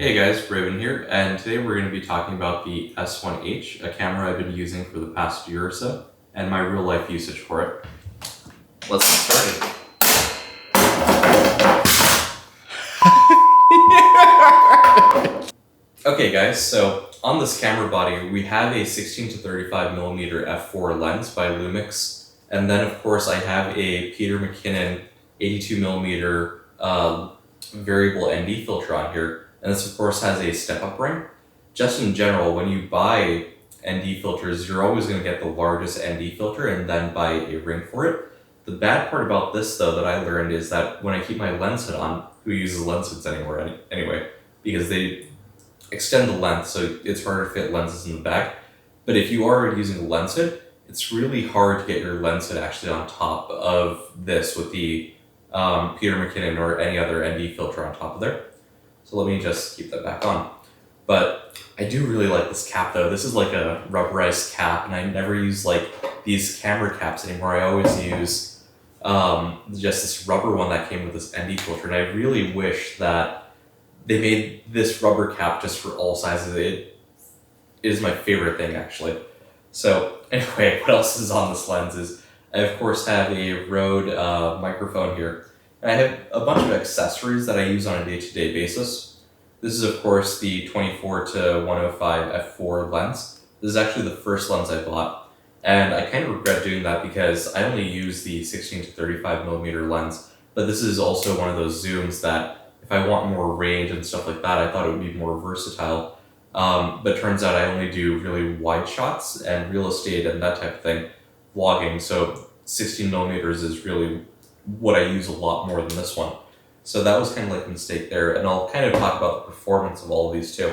Hey guys, Raven here, and today we're going to be talking about the S1H, a camera I've been using for the past year or so, and my real life usage for it. Let's get started. Okay guys, so on this camera body, we have a 16 to 35mm f4 lens by Lumix, and then of course I have a Peter McKinnon 82mm variable ND filter on here, and this of course has a step-up ring. Just in general, when you buy ND filters, you're always going to get the largest ND filter and then buy a ring for it. The bad part about this though that I learned is that when I keep my lens hood on, who uses lens hoods anyway, because they extend the length, so it's harder to fit lenses in the back. But if you are using a lens hood, it's really hard to get your lens hood actually on top of this with the Peter McKinnon or any other ND filter on top of there. So let me just keep that back on. But I do really like this cap though. This is like a rubberized cap, and I never use like these camera caps anymore. I always use just this rubber one that came with this ND filter, and I really wish that they made this rubber cap just for all sizes. It is my favorite thing actually. So anyway, what else is on this lens is I of course have a Rode microphone here. And I have a bunch of accessories that I use on a day-to-day basis. This is of course the 24 to 105 f4 lens. This is actually the first lens I bought. And I kind of regret doing that because I only use the 16 to 35mm lens. But this is also one of those zooms that if I want more range and stuff like that, I thought it would be more versatile. But turns out I only do really wide shots and real estate and that type of thing, vlogging. So 16mm is really what I use a lot more than this one. So that was kind of like a mistake there, and I'll kind of talk about the performance of all of these too.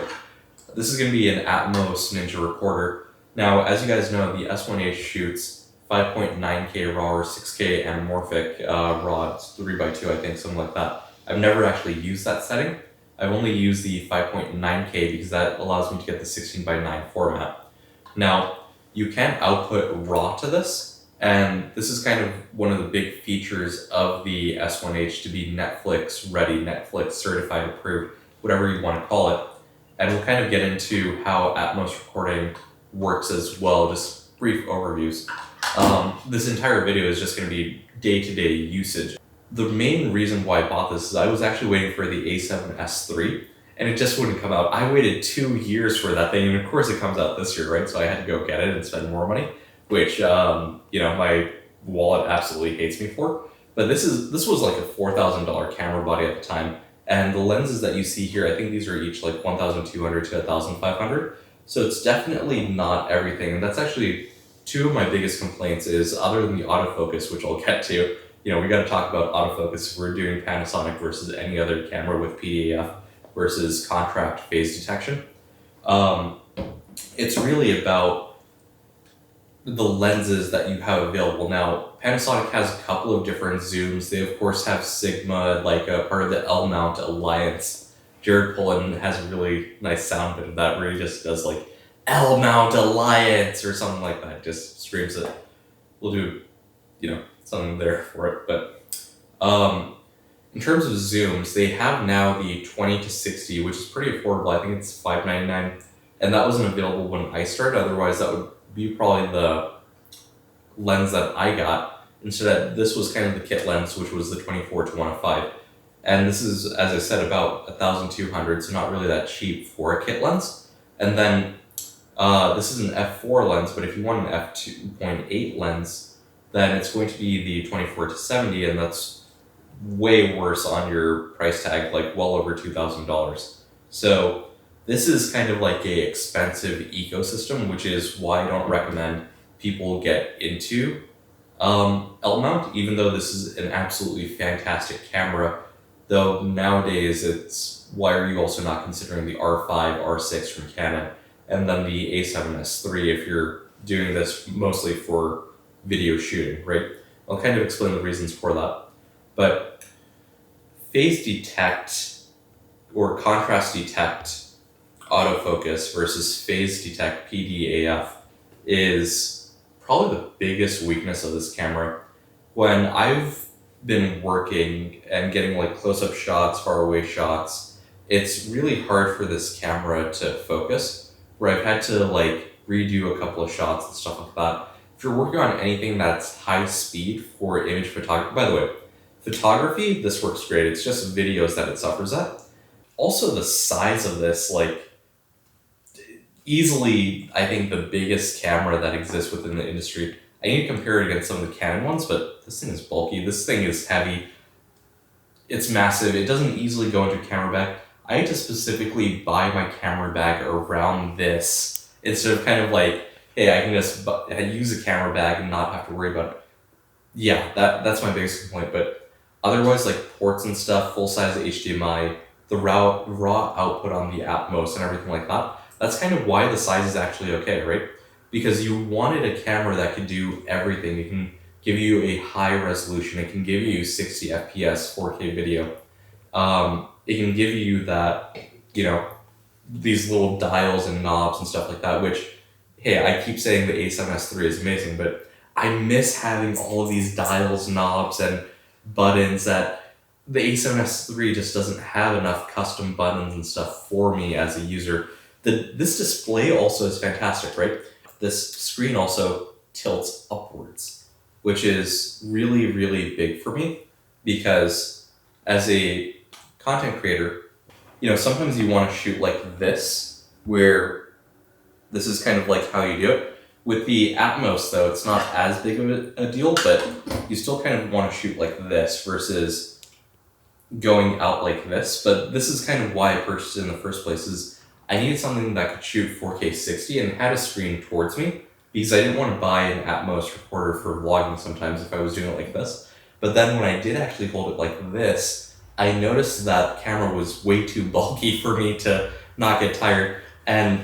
This is going to be an Atmos Ninja recorder. Now, as you guys know, the S1H shoots 5.9K RAW or 6K anamorphic RAW, it's 3x2 I think, something like that. I've never actually used that setting. I've only used the 5.9K because that allows me to get the 16:9 format. Now, you can output RAW to this, and this is kind of one of the big features of the S1H to be Netflix ready, Netflix certified approved, whatever you want to call it. And we'll kind of get into how Atmos recording works as well, just brief overviews. This entire video is just going to be day-to-day usage. The main reason why I bought this is I was actually waiting for the A7S III, and it just wouldn't come out. I waited 2 years for that thing, and of course it comes out this year, right? So I had to go get it and spend more money, which, my wallet absolutely hates me for. But this was like a $4,000 camera body at the time, and the lenses that you see here, I think these are each like 1,200 to 1,500. So it's definitely not everything, and that's actually two of my biggest complaints is, other than the autofocus, which I'll get to, we got to talk about autofocus if we're doing Panasonic versus any other camera with PDAF versus contrast phase detection. It's really about the lenses that you have available. Now, Panasonic has a couple of different zooms. They of course have Sigma, like a part of the L-mount Alliance. Jared Pullen has a really nice sound bit of that where he just does like L-mount Alliance or something like that. Just screams it. We'll do, something there for it. But in terms of zooms, they have now the 20 to 60, which is pretty affordable. I think it's $5.99, and that wasn't available when I started. Otherwise, that would be probably the lens that I got. Instead, this was kind of the kit lens, which was the 24 to 105. And this is, as I said, about 1,200, so not really that cheap for a kit lens. And then this is an f4 lens, but if you want an f2.8 lens, then it's going to be the 24 to 70, and that's way worse on your price tag, like well over $2,000. So this is kind of like a expensive ecosystem, which is why I don't recommend people get into L-mount, even though this is an absolutely fantastic camera. Though nowadays it's, why are you also not considering the R5, R6 from Canon, and then the A7S III if you're doing this mostly for video shooting, right? I'll kind of explain the reasons for that. But phase detect or contrast detect autofocus versus phase detect PDAF is probably the biggest weakness of this camera. When I've been working and getting like close-up shots, far away shots, it's really hard for this camera to focus, where I've had to like redo a couple of shots and stuff like that. If you're working on anything that's high speed for image photography, by the way, photography, this works great. It's just videos that it suffers at. Also, the size of this, like, easily, I think, the biggest camera that exists within the industry. I need to compare it against some of the Canon ones, but this thing is bulky. This thing is heavy. It's massive. It doesn't easily go into a camera bag. I had to specifically buy my camera bag around this instead of kind of like, hey, I can just use a camera bag and not have to worry about it. Yeah, that's my biggest complaint. But otherwise, like ports and stuff, full-size HDMI, the raw output on the Atmos and everything like that, that's kind of why the size is actually okay, right? Because you wanted a camera that could do everything. It can give you a high resolution. It can give you 60 FPS, 4K video. It can give you that, these little dials and knobs and stuff like that, which, hey, I keep saying the A7S III is amazing, but I miss having all of these dials, knobs, and buttons that the A7S III just doesn't have enough custom buttons and stuff for me as a user. This display also is fantastic, right? This screen also tilts upwards, which is really, really big for me because as a content creator, sometimes you want to shoot like this, where this is kind of like how you do it. With the Atmos, though, it's not as big of a deal, but you still kind of want to shoot like this versus going out like this. But this is kind of why I purchased it in the first place, is I needed something that could shoot 4K 60 and had a screen towards me, because I didn't want to buy an Atmos recorder for vlogging sometimes if I was doing it like this. But then when I did actually hold it like this, I noticed that the camera was way too bulky for me to not get tired. And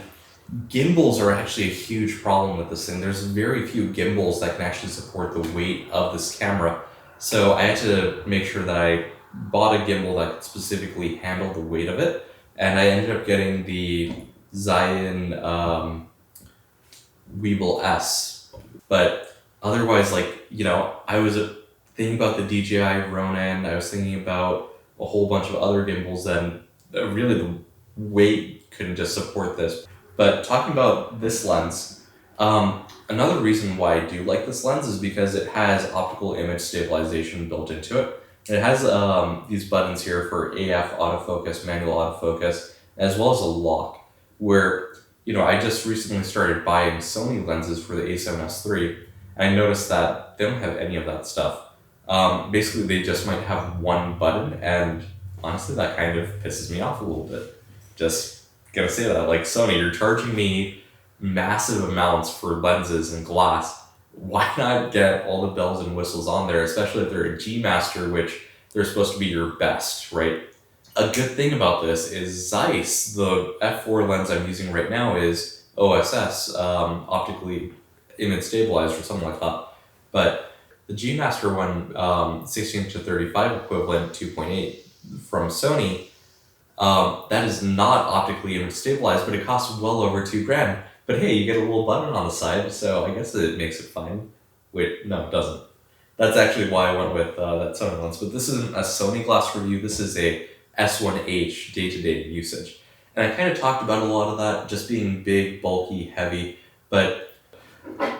gimbals are actually a huge problem with this thing. There's very few gimbals that can actually support the weight of this camera. So I had to make sure that I bought a gimbal that could specifically handle the weight of it. And I ended up getting the Zion Weeble S. But otherwise, I was thinking about the DJI Ronin. I was thinking about a whole bunch of other gimbals, and really the weight couldn't just support this. But talking about this lens, another reason why I do like this lens is because it has optical image stabilization built into it. It has these buttons here for AF autofocus, manual autofocus, as well as a lock, where, I just recently started buying Sony lenses for the A7S III, and I noticed that they don't have any of that stuff. Basically, they just might have one button, and honestly, that kind of pisses me off a little bit. Just gonna say that, like, Sony, you're charging me massive amounts for lenses and glass. Why not get all the bells and whistles on there, especially if they're a G Master, which they're supposed to be your best, right? A good thing about this is Zeiss, the f4 lens I'm using right now, is OSS, optically image stabilized or something like that. But the G Master one, 16 to 35 equivalent 2.8 from Sony, that is not optically image stabilized, but it costs well over $2,000. But hey, you get a little button on the side, so I guess it makes it fine. Wait, no, it doesn't. That's actually why I went with that Sony lens. But this isn't a Sony glass review. This is a S1H day-to-day usage. And I kind of talked about a lot of that just being big, bulky, heavy. But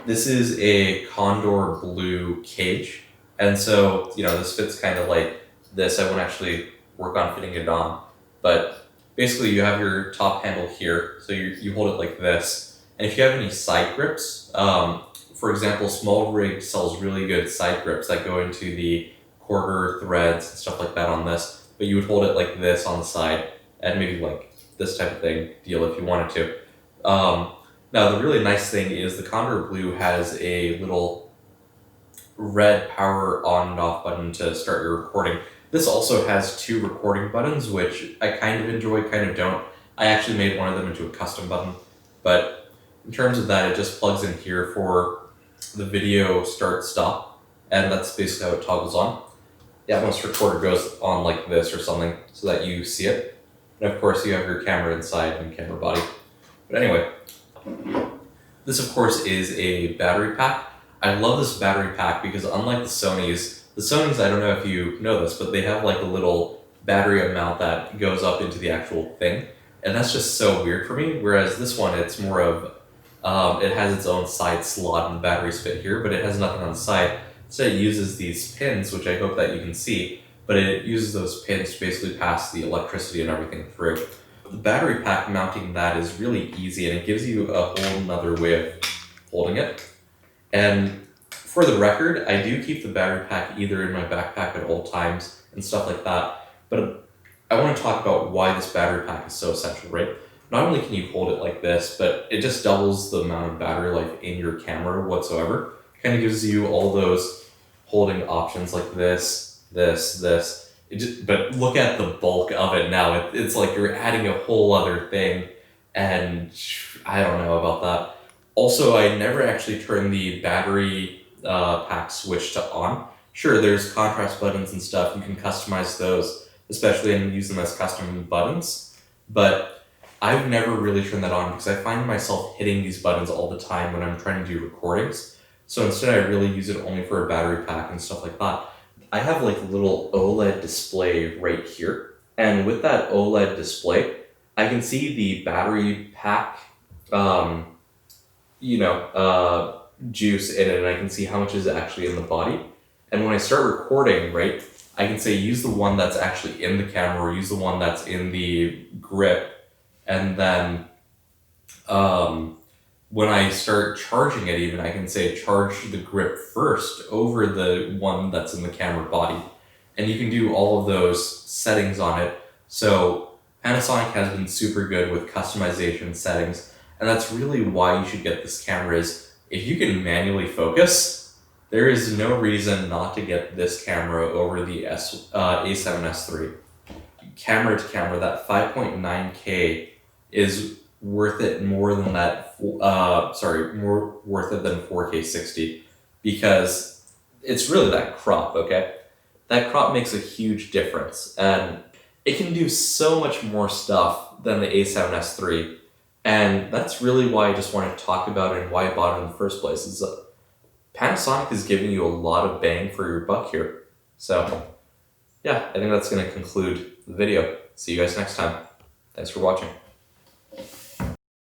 this is a Condor blue cage. And so, this fits kind of like this. I won't actually work on fitting it on. But basically, you have your top handle here. So you hold it like this. And if you have any side grips, for example, Small Rig sells really good side grips that go into the quarter threads and stuff like that on this. But you would hold it like this on the side, and maybe like this type of thing deal if you wanted to. Now, the really nice thing is the Condor Blue has a little red power on and off button to start your recording. This also has two recording buttons, which I kind of enjoy, kind of don't. I actually made one of them into a custom button, but in terms of that, it just plugs in here for the video start stop, and that's basically how it toggles on. The Atmos recorder goes on like this or something so that you see it. And of course, you have your camera inside and camera body. But anyway, this of course is a battery pack. I love this battery pack because unlike the Sonys, I don't know if you know this, but they have like a little battery amount that goes up into the actual thing. And that's just so weird for me. Whereas this one, it's more of, it has its own side slot and the batteries fit here, but it has nothing on the side. So it uses these pins, which I hope that you can see, but it uses those pins to basically pass the electricity and everything through. The battery pack mounting that is really easy, and it gives you a whole nother way of holding it. And for the record, I do keep the battery pack either in my backpack at all times and stuff like that, but I want to talk about why this battery pack is so essential, right? Not only can you hold it like this, but it just doubles the amount of battery life in your camera whatsoever. Kind of gives you all those holding options like this, this. But look at the bulk of it now. It's like you're adding a whole other thing, and I don't know about that. Also, I never actually turned the battery pack switch to on. Sure, there's contrast buttons and stuff. You can customize those, especially and use them as custom buttons. But I've never really turned that on because I find myself hitting these buttons all the time when I'm trying to do recordings. So instead, I really use it only for a battery pack and stuff like that. I have like a little OLED display right here. And with that OLED display, I can see the battery pack, juice in it, and I can see how much is actually in the body. And when I start recording, right, I can say use the one that's actually in the camera or use the one that's in the grip. And then when I start charging it even, I can say charge the grip first over the one that's in the camera body. And you can do all of those settings on it. So Panasonic has been super good with customization settings. And that's really why you should get this camera is if you can manually focus, there is no reason not to get this camera over the A7S III. Camera to camera, that 5.9K is worth it more than that, more worth it than 4K 60 because it's really that crop, okay? That crop makes a huge difference and it can do so much more stuff than the A7S III. And that's really why I just wanted to talk about it and why I bought it in the first place. Is Panasonic is giving you a lot of bang for your buck here. So yeah, I think that's going to conclude the video. See you guys next time. Thanks for watching.